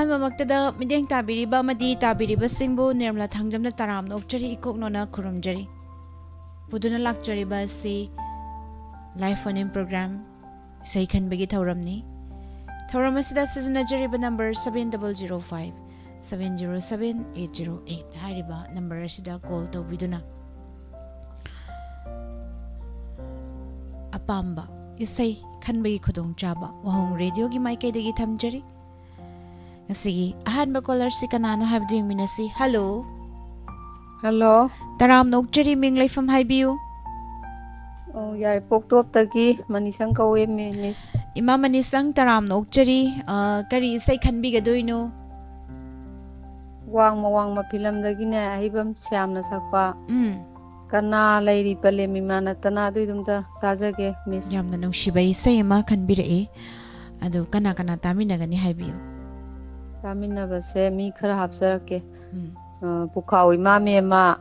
अहम मक्तदा मिदेंग ताबिरिबा मदी ताबिरिबा सिंबु निर्मला थांजमना ताराम नोक्चरी इकोकनोना खुरुमजरी पुदुना लाक्चरिबा सी life फनिंग programme सही खनबगी थौरमनी थौरम असिदा सिजनजरिबा नंबर 7005 707 808 हारिबा नंबर असिदा कॉल तौबिदुना अपाम्बा इसै खनबगी खुदोंग चाबा वहोंग रेडियो की माइकैदगी थमजरी Sige, ahan ba caller si kanano habdi yung minasi? Hello? Hello? Taram na ukjari ming life am hai biyu? Oh, yar pokto aptagi manisang kawe miss. Ima manisang taram na ukjari kari isay kanbi gadoy no? Wang ma film dagi na ahibam siyam na sakpa. Kana layri pale mimana tanado idumta tajage miss. Yam na nung shibay isay ima kanbi ra eh. Ado kana tami na gani hai biyu. Tamina base mi khara hapsarake pukhawi ma me ma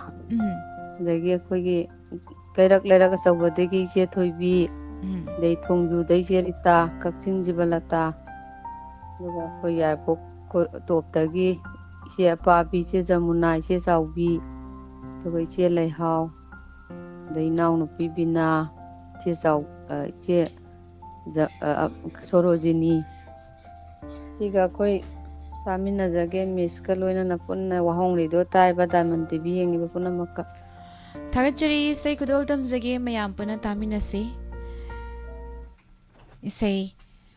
dagi khoigi kairak leraga sawbadegi je thoibi dei thongju dei je rita kakching jibalata duga khoi yar pok top tagi je pa bi je jamuna je sawbi duga je leihau dei naw no pi bina je saw je sorojini siga khoi Tamina jage miss kaloina na punna wahong rido tai ba diamond tv hengi ba punna makka Thagachari isay kudol tam jage mayam puna tamina si isay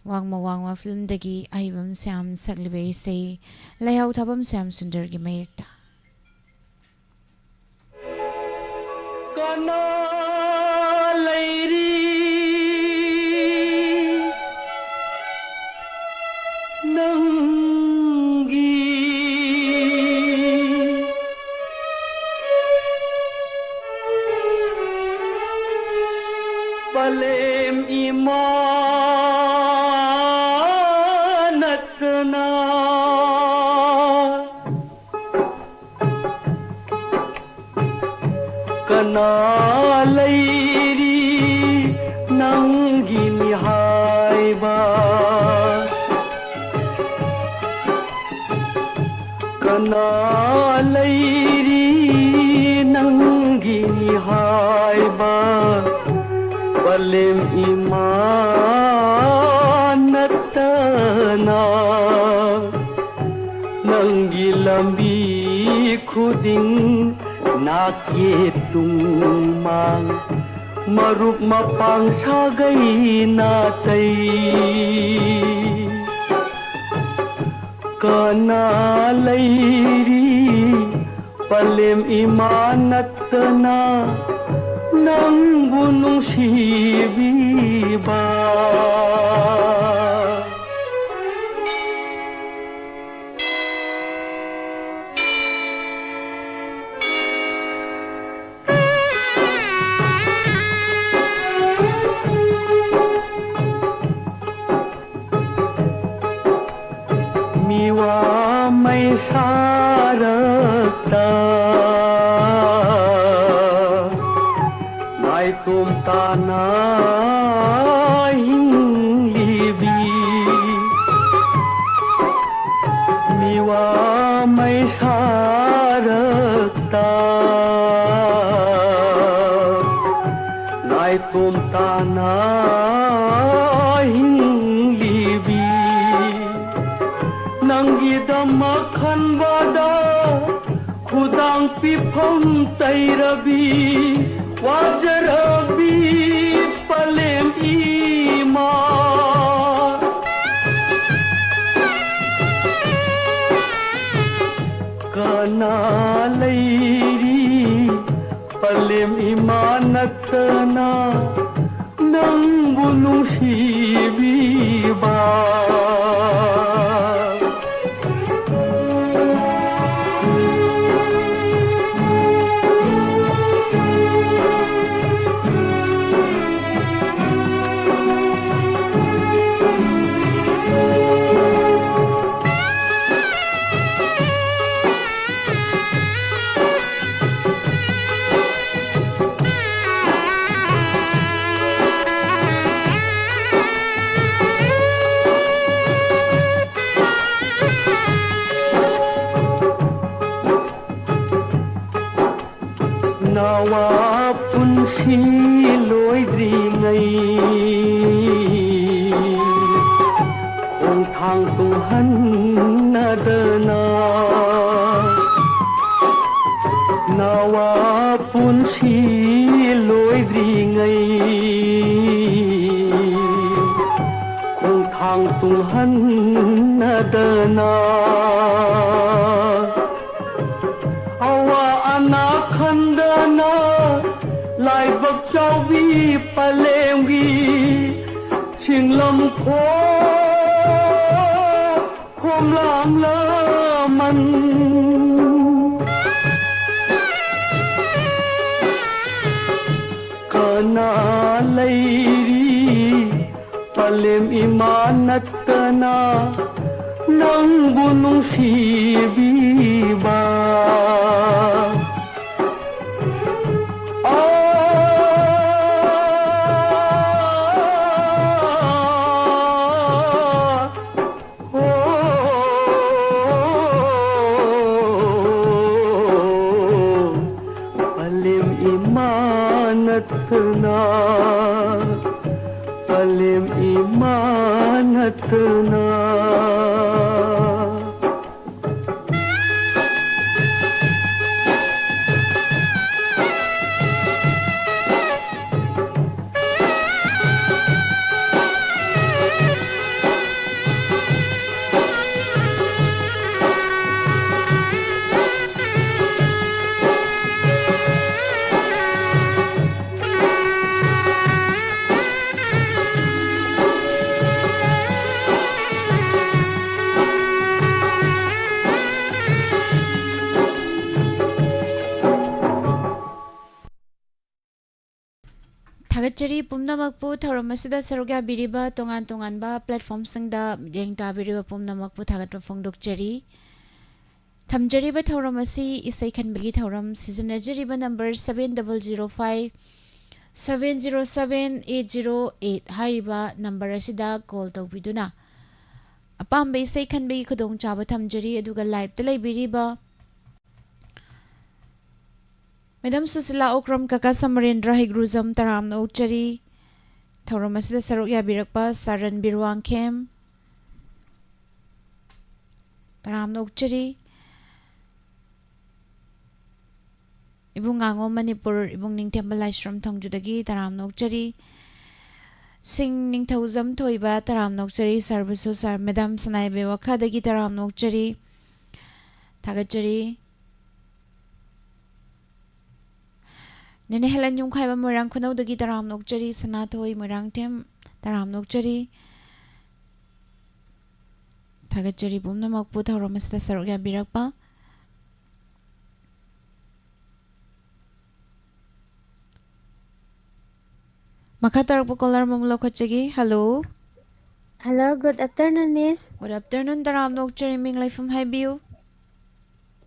wang ma film dagi ahibam syam saklibe isay layhaw thabam syam sundar gi mayekta Kana lairi Palem imanatna Kana lairi nangi nihaiba Kana lairi nangi nihaiba Palim imanatana Nanggi lambi khuding nakyetung mang Marup mapang sagay natay Kana lairi palim imanatana Nang bunong sibiba Miwa may sarakta Tum tanah libi miwa may sarakta Nai tum tanah libi Nanggidamakan wada Kudang pipam tayrabi Wajarabi palim iman Kana lairi palim imanatna Nang bunong sibiba nawa punsi loidringai khong thang tung han nadana nawa punsi loidringai khong thang tung han nadana awa ana khandana lai bak chaubi palengwi singlam kho khom lam la man kana lairi palem imanatana nangbu nungsibiba palem imanatana palem imanatana Thagachari pumnamakpu thauramasida sarugya biriba tongan tonganba platform singda yeng tabiriba pumnamakpu thagatwa phongdokchari thamjariba thauramasi isai khanbagi thauram seasonajariba number 7005 707 808 hariba number asida call tawbiduna apamba isai khanbagi khudong chaba thamjari aduga live ta leibiriba Madam Susila Okram Kaka Samarendra Higruzam Taram no Uchari Tauramasida Saruk Yabirakpa Saran Birwang Kem Taram no Uchari Ibung Ango Manipur Ibung Ning Tembalai Shram Thongjudagi Taram no Uchari Sing Ning Thauzam Toiba Taram no Uchari Sarvasu Sar Madam Sanai Bewakha Dagi Taram no Uchari Thagachari Nene Helen yung khaiba Moirang Kunaw dagi Taram Nokchari Sanatoy Moirang Tem Taram Nokchari Thagachari Bumna Makpu Thauramasta Sarugya Birakpa Makatarakpo caller Mamlo Kochagi Hello Hello, good afternoon, Miss. Good afternoon Taram Nokchari Ming Life Haibiu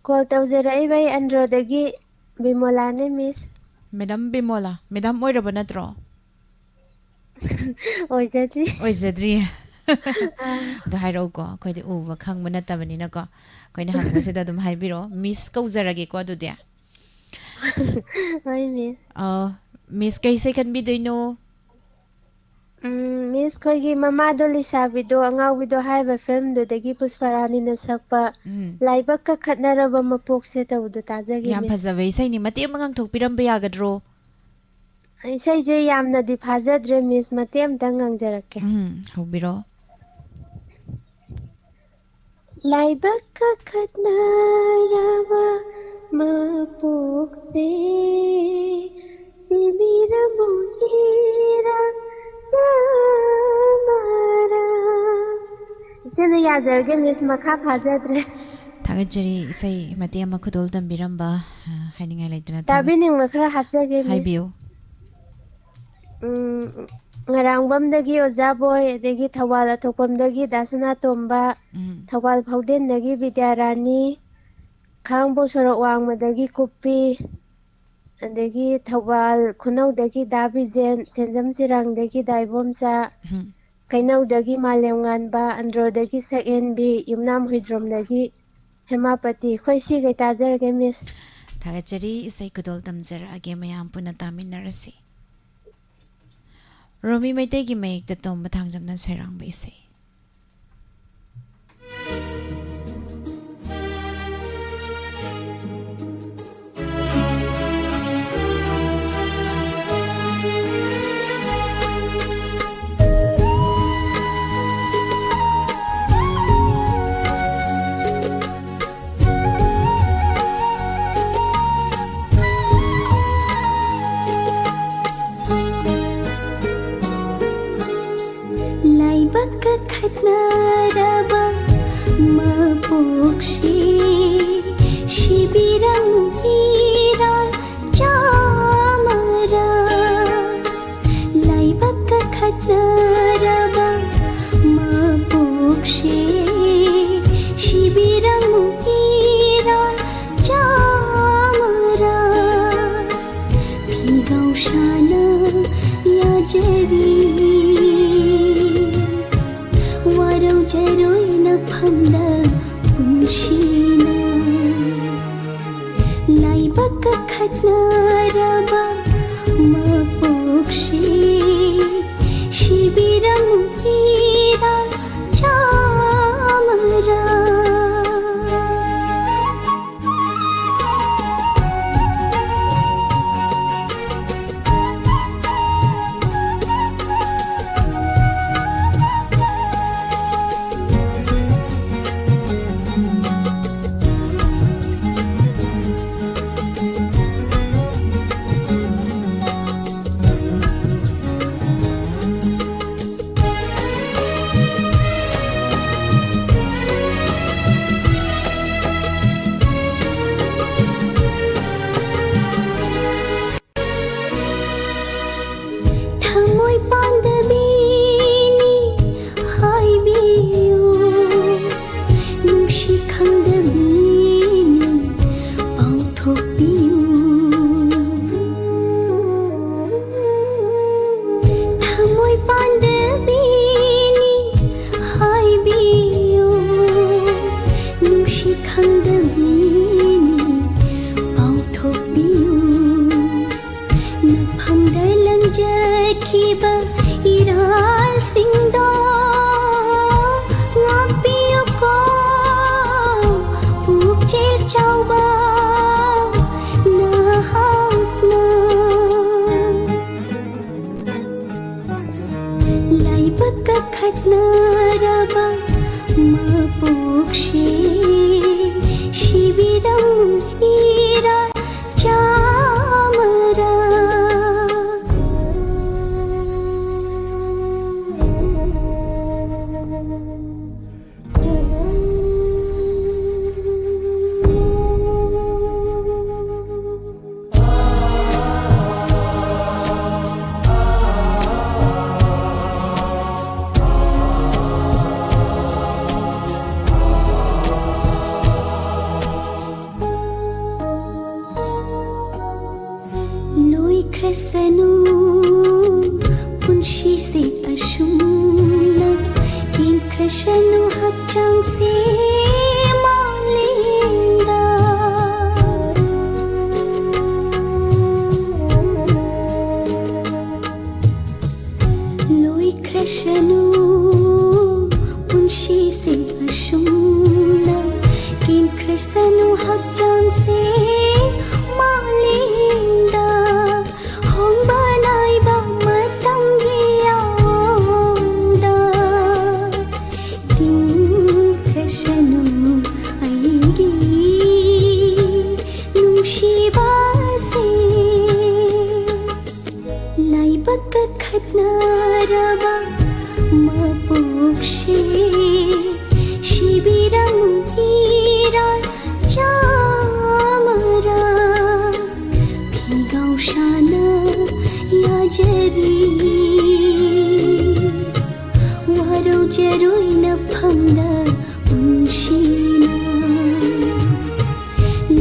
Call tawzera ibay Andro dagi Bimolane, Miss. Madam Bimola Madam Oiraba Natro Oijati. Oizadri The Hiro go quite over Kang Manatabaninago going to hang with Adam Haibiro Miss Kozaragi ko do there Hi, Miss. Miss Kaysay can be do no Miss kogi mamado lisabi do ang awido haiba film do dagi pusparani na sakpa laibak ka khatnaraba mapok se tawdo tajagi Yam Pazaway say ni Mati Mangang took Piram Bayagadro Isay je yamna di phajadre Miss matem dangang jarake. Hobiro Laibak ka khatnaraba mapok se simira muhira Samara. Sino yadarge Miss Makha phajadre. Thagachari say Mati Makudol than Biramba hiding I like to Tabi ning makra hapsage Miss. Haibio Ngarangbamdagi Oza Boy dagi Thawal Athokpamdagi Dasana Tomba Thawal Phaudendagi Vidyarani Khangbo Sorok Wangmadagi Kupi adagi Thawal Khunawdagi Dabizen Senjam Chirangdagi Daibomsa Kainawdagi Malemnganba Androdagi Sakenbi Yumnam Huidromdagi Hemapati Khoi si gai tajarage Miss थागचरी इसै कुदोल तमजरगे मयाम पुना तामिनरसी रोमी मैतेगी मयेक्ता तोंबा थांगजमना सैरांबा इसै Khadnaraba mapokshi shibirang viral chamara laibaka khadnaraba mapokshi shibirang viral chamara phigau shana yajari Jaroina phanda punshina laibaka khatnaraba mapokshi shibiram viral chamara Khadnaraba mapokshi shibiram viral chamara Krasanu punshi se ashumna kin krasanu hapchang se malinda loi krasanu punshi se ashumna kin krasanu hapchang se malinda Khadnaraba mapokshi shibiram viral chamara phigau shana yajari waro jaroina phanda punshina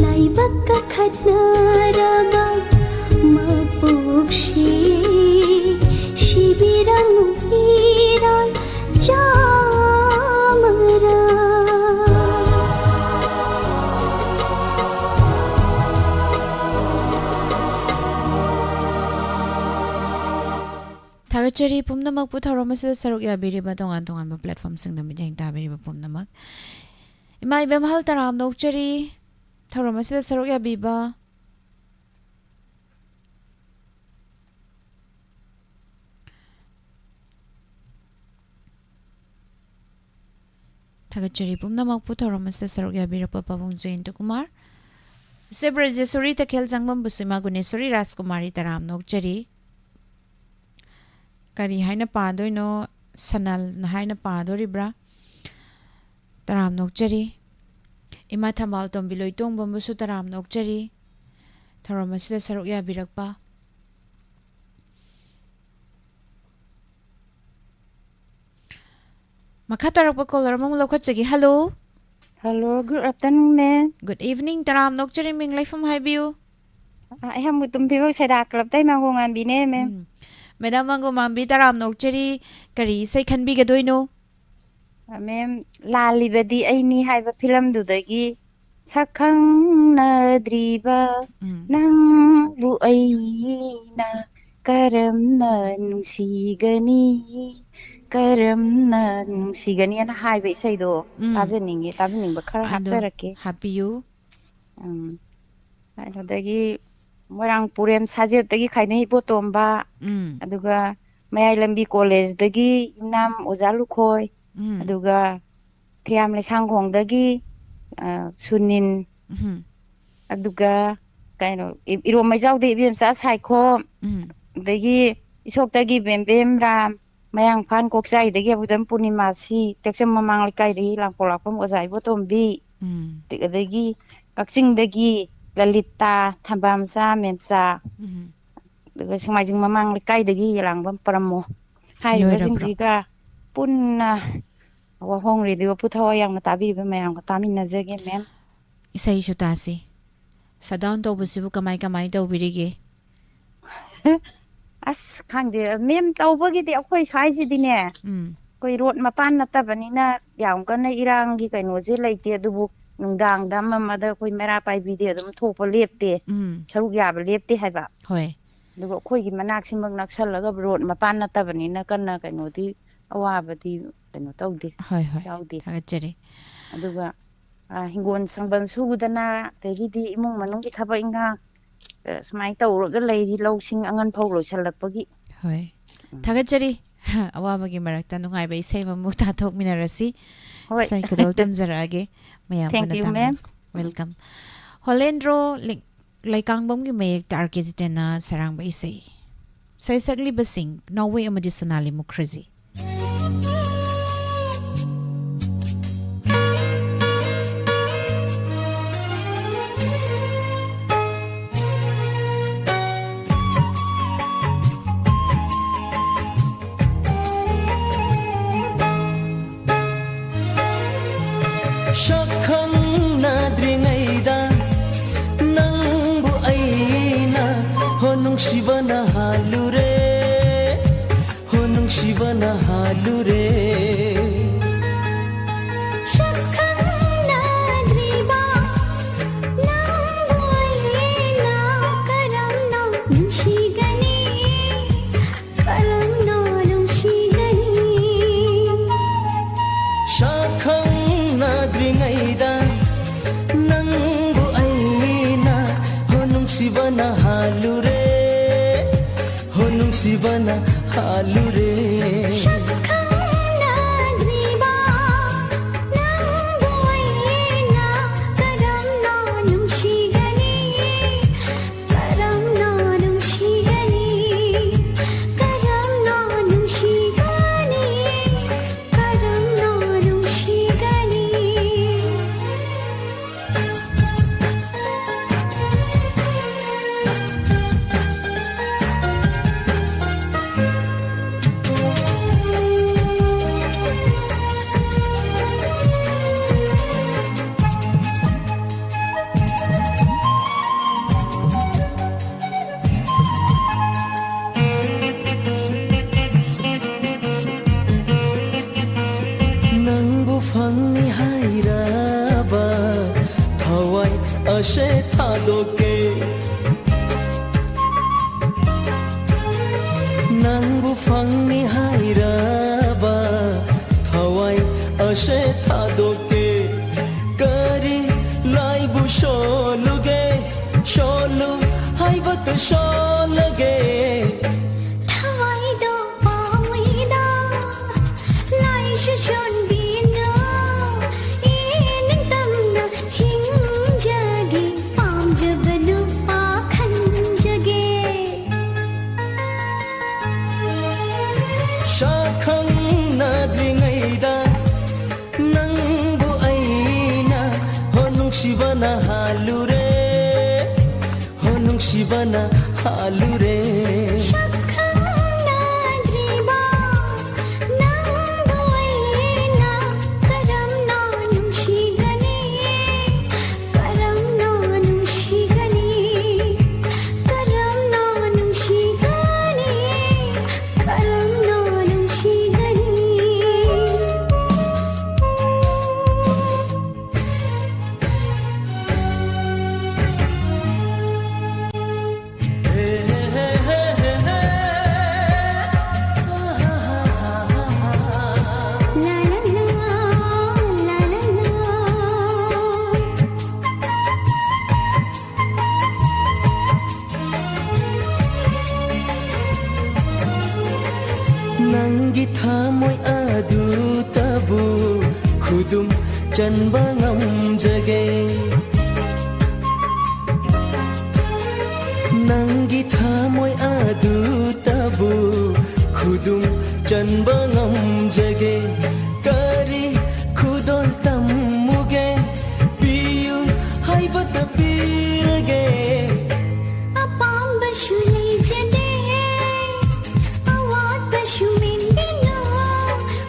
laibaka khadnaraba mapokshi shibiram viral chamara. Tagachari pumnamak putharamasida saruk yabiriba tongan tongan platform singda midyang tabiriba pumnamak. Ima ibem hal taram nokchari tharamasida saruk yabiba. Tagachari pumnamak putharamasida saruk yabiriba pabung Jaintu Kumar. Sebrajeshwari takhel jangbam busima Guneswari Rajkumari taram nokchari. Kari haina padoino sanal na haina padoribra taram nokchari ima thambal tombiloi tongbam busu taram nokchari tharamasida saruk yabirakpa makha tarakpa caller among lokhatchagi. Hello. Hello, good afternoon, ma'am. Good evening taram nokchari minglai from haibiu. I am with people said I club time and be name, ma'am. Madam Mango Mambi taram nokchari kari say can be gadoino. Ma'am, Lali Bedi, I need have a film do the gi Sakang na driba nang bu na karam na sigani karam na sigani and highway say do. Tazening it, tazening, but car has happy you. I know the Morang Purem Sajid the Kaini Botomba, Aduga, Maylambi College, the Gi, Nam Ozalukoi, Aduga, Tiamle Sangong, the Gi, Sunin, Aduga, kind of, it was my job, the Bims as I call, the Gi, Isok the Gi Bim Ram, Mayang Pan Koksai, the Gi with them Punimasi, Texam Mamang Kai, Lampolapum was I bottom B, the Gi, Kaxing the Gi. Lalita, Tabamsa, Mensa, the Vesmajing Mamang, the Kaidagi, Lang, Paramo. Hi, Resinziga, Puna, our home radio put our young Tabi, Mam, Tamina Zagin, ma'am. Isai Shutasi. Sadown to Busibuka Maika Maito Birigi. As can't dear, Mim Taubogi, the Aquash High Dinner. We wrote Mapana Tabanina, Yankana Irangi, and was it like the book. Nungdang dam mother koi mera pai video dum thopa lepte saruk yaba lepte haiba hoi dugo khoi gi manak simbang naksalaga road mapan na tabani na kanna kaino di awa badi kaino tawdi hoi tawdi thagachari aduga hingon sangban sugudana tegi di imung manung gi thaba inga smai tawroga leidi lawsing angan phau loisalakpagi hoi thagachari awa bagi marakta nungai bai sei mamu ta thok minarasi sai kudol tamjarage mayam thank you ma'am welcome Holendro laikangbom gi mayek tarkejitena sarang bai sei sai sagli basing Norway amadi Sonali Mukherjee Shakhang nadringaida nangbu aina honung shivana halure Sivana halure थादोके करी लाइबु शोलुगे शोलु हाइबत शोलगे थवाइदो पामुइदा लाइशु शोनबिना inning तमना हिंजगे पामजबनु पाखंजगे शाखं नाद्रिङैदा नंबु ऐना हो नुंसिबना हालुरे हो नुंसिबना हालुरे शखनाद्रिबा नंबुइना करमना नुंशिगनी करमना नुंशिगनी करमना नुंशिगनी करमना नुंशिगनी La la la la la la नंगी थामोय अदु तबु खुदुम चनबा ngamjage नंगी थामोय अदु तबु खुदुम चनबा ngamjage करी खुदोल तमुगे PU हाइबत पीरगे Apam bashu leijade awat bashu mindino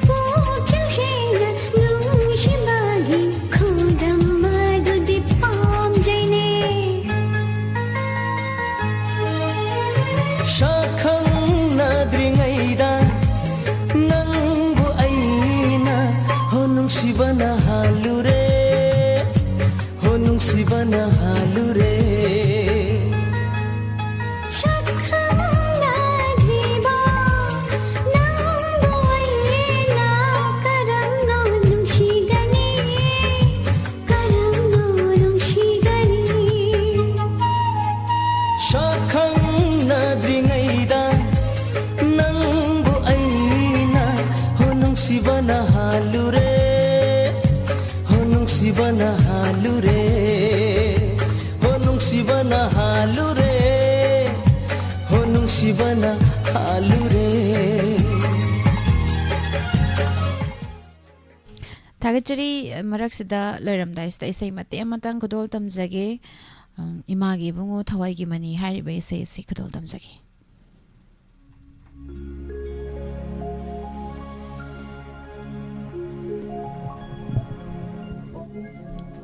puchil shenga nungshibagi khudam madu dipam jaine शाखं नाद्रिङैदा नंबु ऐना हो नुंसिबना हालुरे हो नुंसिबना हालुरे शखनाद्रिबा नंबुइना करमना नुंशिगनी करमना नुंशिगनी शाखं नाद्रिङैदा नंबु ऐना हो नुंसिबना हालुरे हो नुंसिबना हालुरे हो नुंसिबना हालुरे हो नुंसिबना हालुरे थागचरी मरक्सिदा लैरमदाइसदा इसै मते अमतंग खदोल तमजगे इमागी बुंगो थवाइगी मनी हारिबे इसै सि खदोल तमजगे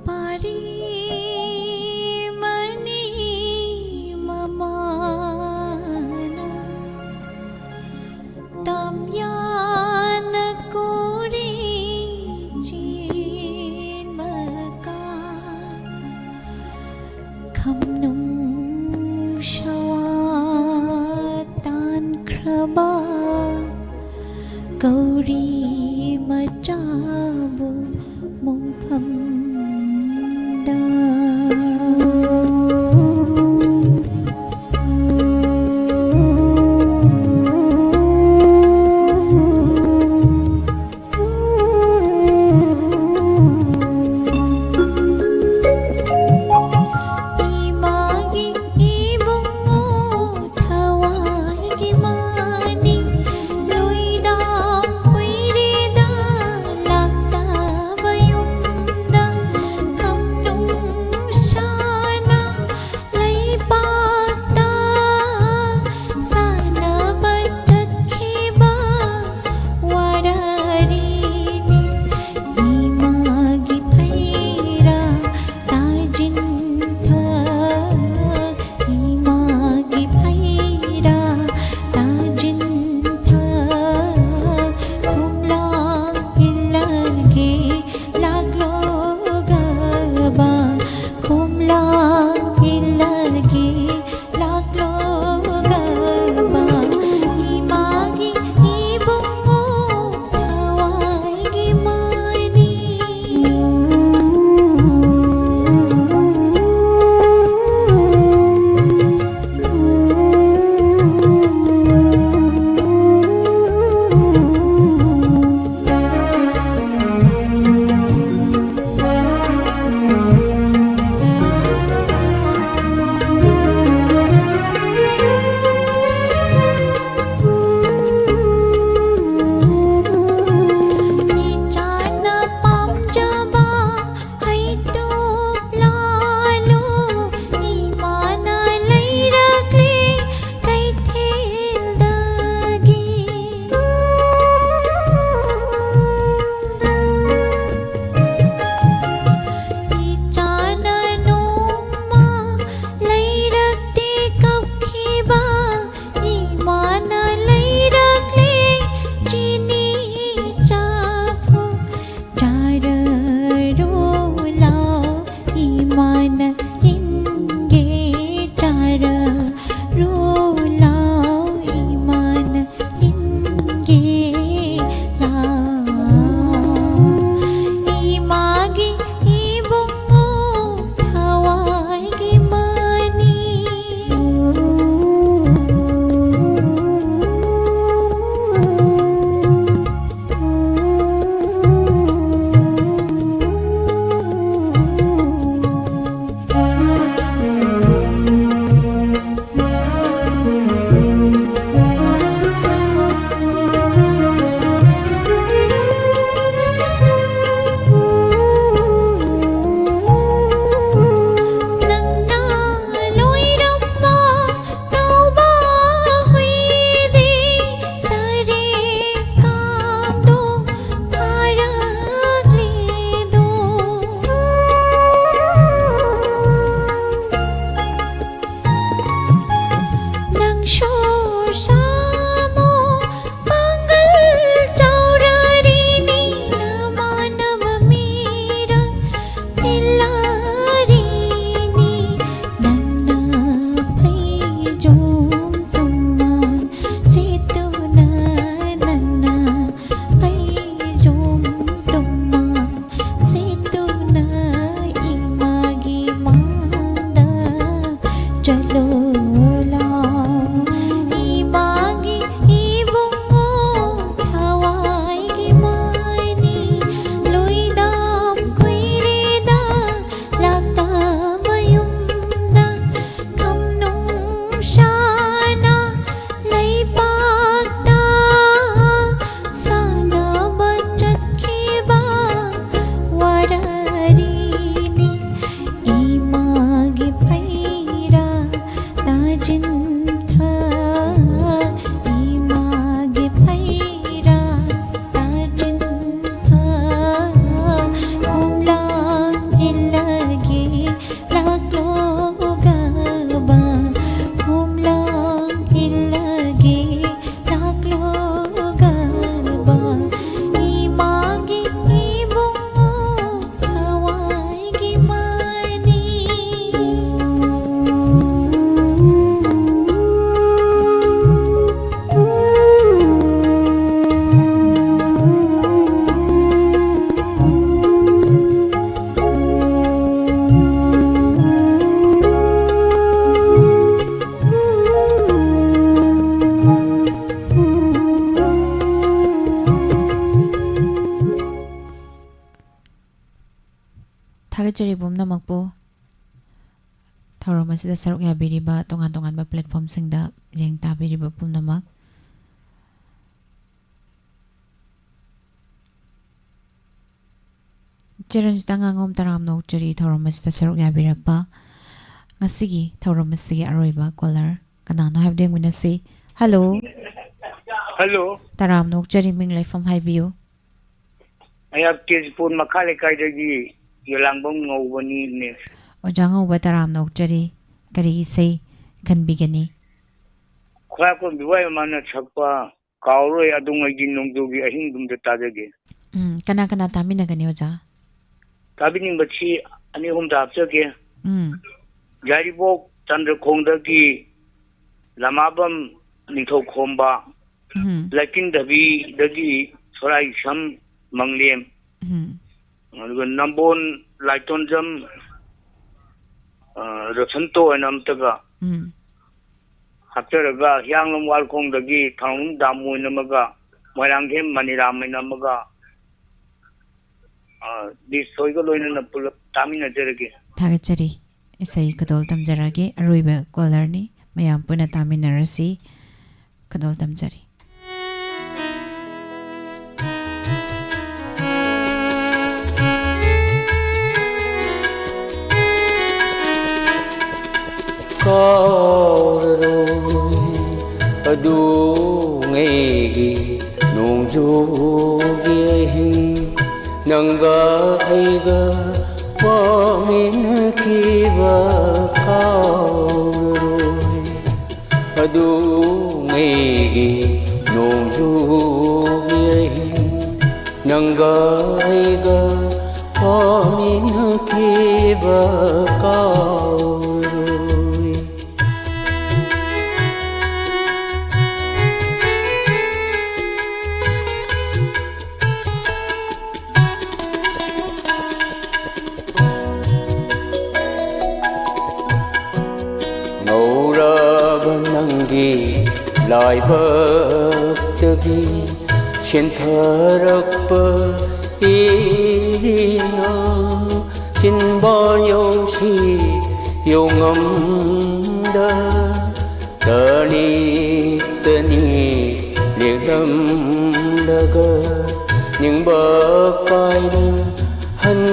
पारी मनी ममाना तमयान कोरी चीन मका खमनुं शवातान क्रबा गौरी मचाबु मुंफम दा इमागी इबुंगो थवाइगी मानी लुइदा उइरेदा लाक 이마기 이봉오 타와이기 마이니 로이담 구이리다 락다마욤다 감농샤나 레이박다 사나바 잣키바 와라리니 이마기 파이라 ताजिन्था इमागे पैरा ताजिन्था घुमलांग इलगे लागलो गबा घुमलांग इलगे लागलो गबा इमागे इबुंगो हवाईगे मानी 타겟자리 봄나막보 타로마시다 사룩 야비리바 동안 플랫폼싱다 yang tabiriba 봄나막 Challenge ngom taram no chari taromasida saruk yabirakpa ngasigi taromasigi aroiba caller kanano habdeng winasi hello Hello, taram no chari ming laifam haibiyo I have Tezpur Makale Kaidagi, Yolambum Novani Nif. ojango ba taram no chari kari isai kan bigani Kwakon Biway Mana Chapa, Kauro Adungagi Nungdugi, a Hindum the Tadagi. kana tamina gani oja Tabining Bachi, Anihum Tapsaki, Jaribok, Chandra Kondagi, Lamabam, Nito Komba, Lakin Davi, Dagi, Sorai Sham, Mangliam, Nambon, Lightonjam, Rasanto and Amtaga. Hapteraga, Yang Walkong Dagi, Town Damu Namaga, Marangim, Maniram Namaga. This Soigalo in a pull up Tamina Jeregi. 타겟자리 isai kadol tamjarage aroiba caller ni mayam puna taminarasi kadol tamjari Có rồi adu ngày gì nung du ghê nâng gơ ai gơ qua min khi vợ cao rồi adu ngày gì nung du ghê nâng gơ ai gơ qua min khi vợ cao lại bờ tegi xin thở rực bờ ina xin bao nhiêu si yêu ngầm đa tani liền đâm đa cơ những bờ cay hân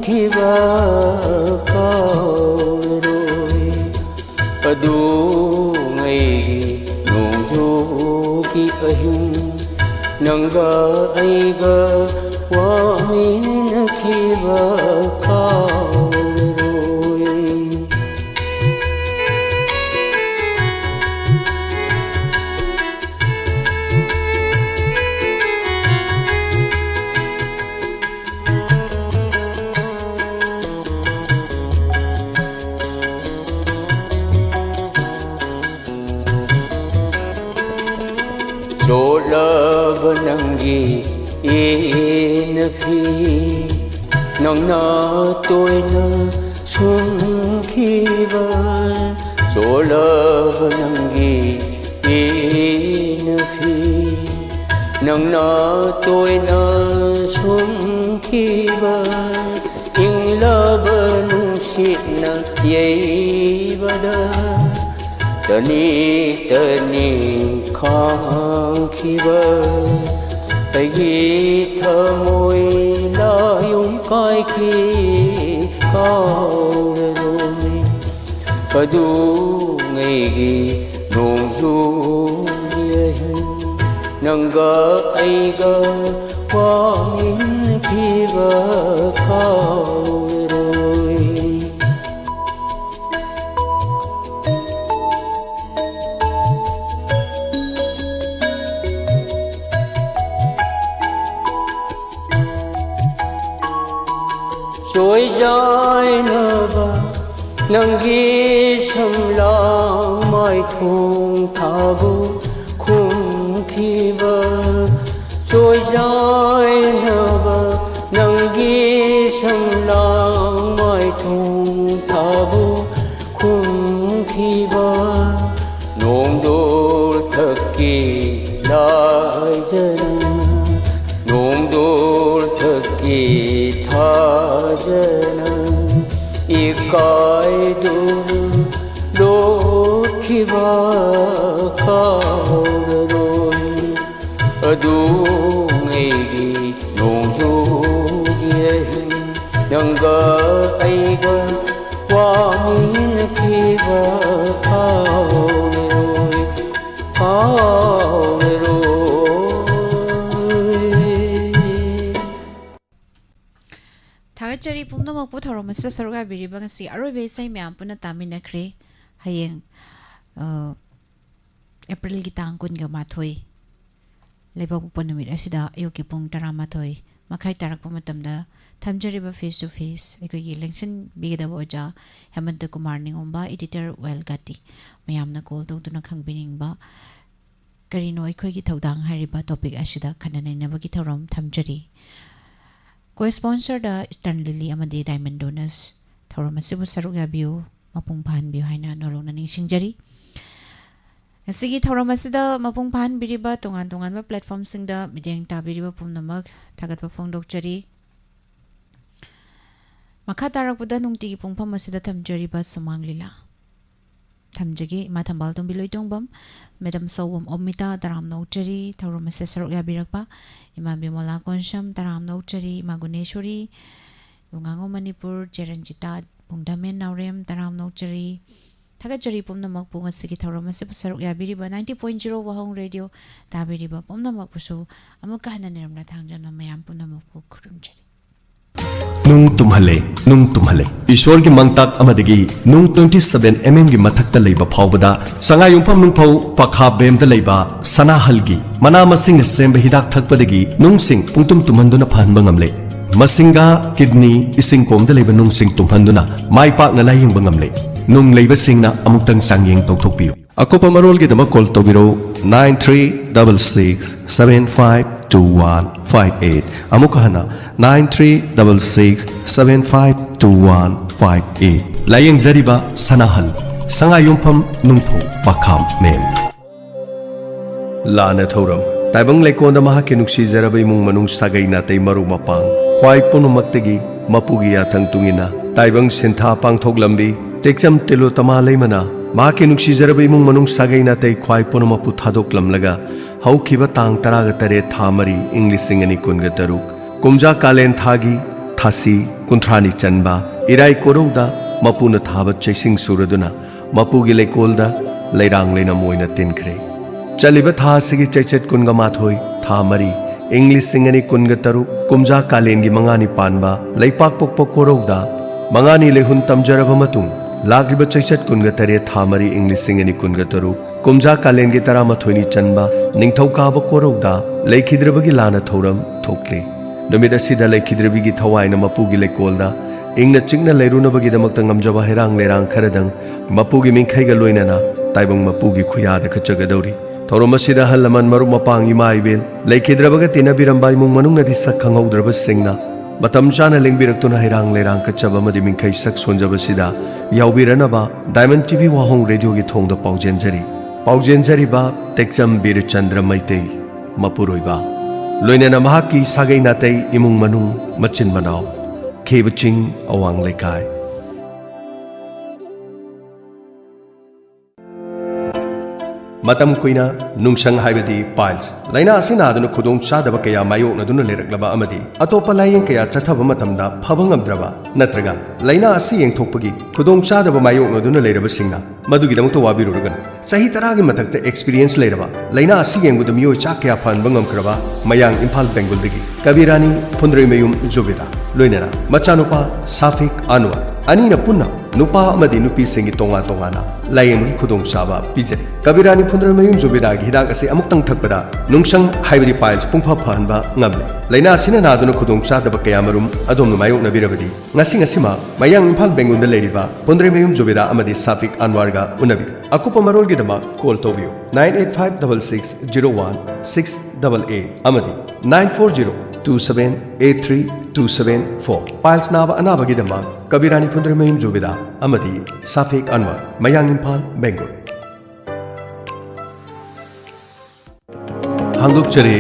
khi va cao rồi adu ngày ki ahing nanga aiga wa min khiba kauroi cho love nangi in phi nong na tôi na sun khi va ꯆꯣꯠꯂꯕ ꯅꯪꯒꯤ ꯏꯅꯐꯤ ꯅꯪꯅ ꯇꯣꯏꯅ ꯁꯨꯝꯈꯤꯕ ꯏꯪꯂꯕ ꯅꯨꯡꯁꯤꯠꯅ ꯌꯩꯕꯗ tani tani khangkhiba ai thamoi la yung kai khi kauroi kadu ngai gi nong ju ye nanga ai ga wa min khiba kauroi trôi dài nở nanggi samlang mai thung thabu khum khiba trôi dài nở nanggi samlang mai thung thabu khum khiba nong dol thakki lai jana nong dol thakki jana ikai dulu lot khiba kauroi adu ngai gi nong ju ye nanga ai ga wa min khiba kauroi kauroi Chari pumno makpu thoro masa saruga biriba ngasi aro besai myam puna tamina kre hayeng April gi tangkun ga mathoi leba bu panamit asida ayoki pung tara mathoi makhai tarak pa matamda thamjari ba face to face ekoi gi election bigda boja Hemant Kumar ningomba editor well gati mayamna call to tuna khangbining ba karino ekoi gi thodang hariba topic asida khanane naba gi thorom thamjari Co-sponsor da Eastern Lily amadi Diamond Donuts thoro masibu saruk yabiu mapung phan biu haina nolong naning singjari asigi thoro masida mapung phan biriba tongan tongan ba platform singda mideng ta biriba pumnamak thagat pa phongdok chari makha tarak buda nungti gi pungpham masida thamjari ba sumang lila thamjagi ma thambal tum biloi tongbam Madam Sawam Omita taram nauchari thoro mase saruk yabirakpa Ima Bimola Konsham taram nauchari Ima Guneshwari Bungango Manipur Jeranjita Pungdamen Naurem taram nauchari Thagachari Pumnamak Punga Sigi thoro mase saruk yabiriba 90.0 Wahong Radio tabiriba Pumnamak pusu amuka hana niramna thangjana mayam Pumnamak pu khurumjari nung tumhale ईश्वर की मंगताक अमदगी नुंग 27 mm की मथक्ता लेबा फावबदा संगायुंफम नुंगफौ पखा बेमदा लेबा सनाहलगी मना मसिंग सेंबा हिदाक थकपदगी नुंगसिंग पुंगतुम तुमहंदुना फहनबा ngamle masinga kidney ising komda लेबा नुंगसिंग तुमहंदुना माइपाकना लायिंगबा ngamle नुंग लेबा सिंगना अमुक्तंग सांगिंग तौथोकपियु अकोपा मरोल की दमा कॉल तौबिरो 9366752158 अमुका हना 9366752158 लायंग जरिबा सनाहल संगायुंफम नुंगफो पखाम मेम लाना थौरम ताइबंग लेकोंदा महाके नुक्सी जरबै मुंग मनुंग सागै नातै मरु मपांग ख्वाइ पुनुमक्तगी मपुगी याथंग तुंगिना ताइबंग सिंथा पांगथोक लंबी टेक्चम टेलो तमा लेमना महाके नुक्सी जरबै मुंग मनुंग सागै नातै ख्वाइ पुनुमपु थादोक लमलगा हौखिबा तांग तरागा तरे थामरी इंग्लिश सिंगनी कुनगा तरुक कुमजा कालेन थागी थासी कुंथ्रानी चनबा इराई कोरौदा मपुना थाबा चैसिंग सुरदुना मपुगी लेकोलदा लेरांग लेना मोइना तिनख्रे चलिबा थासिगी चैचत कुनगा माथोई थामरी इंग्लिश सिंगनी कुनगा तरुक कुमजा कालेनगी मंगानी पानबा लेपाक पोकपो कोरौदा मंगानी लेहुन तमजरबा मतुंग लागिबा चैचत कुनगा तरे थामरी इंग्लिश सिंगनी कुनगा तरुक कुमजा कालेनगी तरामथोइनी चनबा निंगथौकाबा कोरौदा लेखिद्रबगी लाना थौरम थोकले नुमित असिदा लेखिद्रबिगी थवाइना मपुगी लेकोलदा इंगना चिंगना लेरुनबगी दमक्ता ngamjaba herang lerang kharadang mapugi mingkhaiga loinana taibang mapugi khuyada khachagadauri थौरम असिदा हलमन मरु मपांगी माइबेल लेखिद्रबगा तिनाबिरंबाई मुंग मनुंगनदि सखंगौद्रब सिंगना Matam chana lengbirakuna hairang leirang kachaba amadi mingkai sak sonjabasida yaubiranaba Diamond TV Wahong Radio gi thongda paujenjari paujenjariba Tekcham Bir Chandra Maitei Mapuroiba loinena mahaki sagai natai imung manung machin manau khebaching awang lekai Matam kuina nungsang haibadi piles laina asina aduna khudong chadaba kaya mayokna duna leraklaba amadi atopa layeng kaya chathaba matamda phabangamdraba natraga laina asi yengthokpagi khudong chadaba mayokna duna leraba singna madugi damto wabirurugan sahi taragi mathakta experience leraba laina asi yengbuda miyo cha kaya phanbangam kraba mayang Imphal Bengal dagi Kabirani Phundroimayum Jobeda loinena machanupa Safik Anwar ani na punna nupa amadi nupi singi tonga tongana layeng gi khudong chaba pijeri Kabirani Phundroimayum Jobeda gi hidak ase amuktang thakpada nungsang haibadi piles pungpha phanba ngamle laina asina naduna khudong chadaba kayamarum adom mayok na birabadi ngasi ngasima mayang Imphal Bengal da leriba Phundroimayum Jobeda amadi Safik Anwar ga unabi akupa marol gi dama call tobiyo 9856601688 amadi 940278324 piles naba anaba gi dama Kabirani Phundroimayum Jobeda amadi Safik Anwar mayang Imphal Bengal Hangdok Chare